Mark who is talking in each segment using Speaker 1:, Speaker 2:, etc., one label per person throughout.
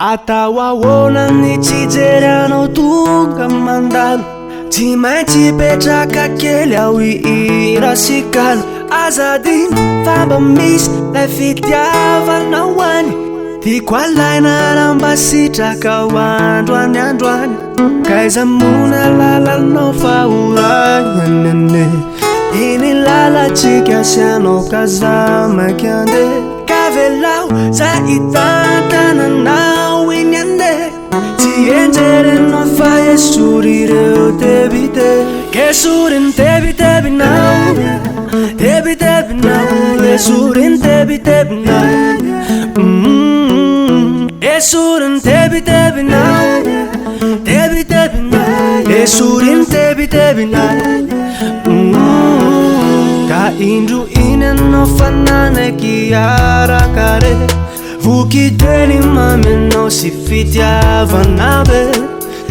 Speaker 1: Atawaona ny tsy jeranao tonga mandalo tsy maintsy petraka kely ao irasikalo azadina fa mba misy lay fitiavanao any tiako alaina raha mba sitraka ho androany kaiza mona lalanao fa oragnanene iny lalatsika asianao kazamaky ande kavelao za itantananao iny ande tsy enjerenao fa esorireo tebite kesorin tebitebinao tebitebinao esorin tebitebinao esorin tebitebinao tebitebinao esorin tebitebinao ka indro iny anao fananaky arakare vokideny mamenao sy fitiavana be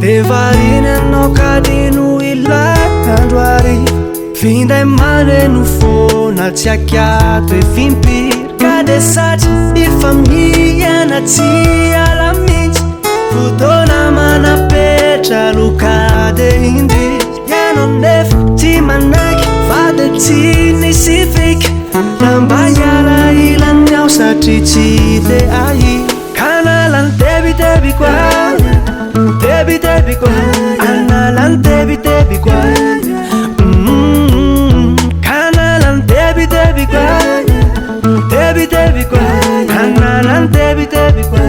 Speaker 1: de variny anao kadino ilakandro ary finday maneno fona tsy akiato e fimpiry ka de satry ifamiana tsy alamitsy fotona manapetra lokade indry ianao nefa tsy manaky fade tsy nisy fika lamba iala ilany ao satry tsy de ahi kanalan tebitebi kwa tebitebi kwa analan tebitebi kwa kanalan tebitebi kwa tebitebi kwa analan tebitebi kwa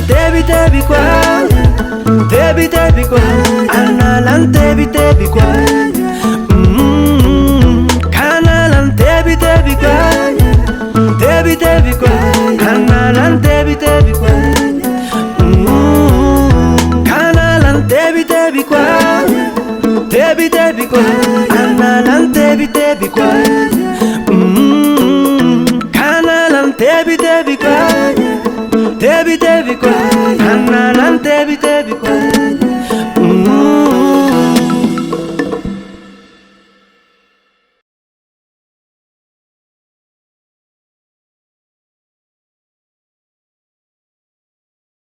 Speaker 1: tebitebi kwa tebitebi kwa analan tebitebi kwa kanalan tebitebi kwa tebitebi kwa analan tebitebi kwa kanalan tebitebi kwa tebitebi kwa analan tebitebi kwa kanalan tebitebi kwa tebitebi kwa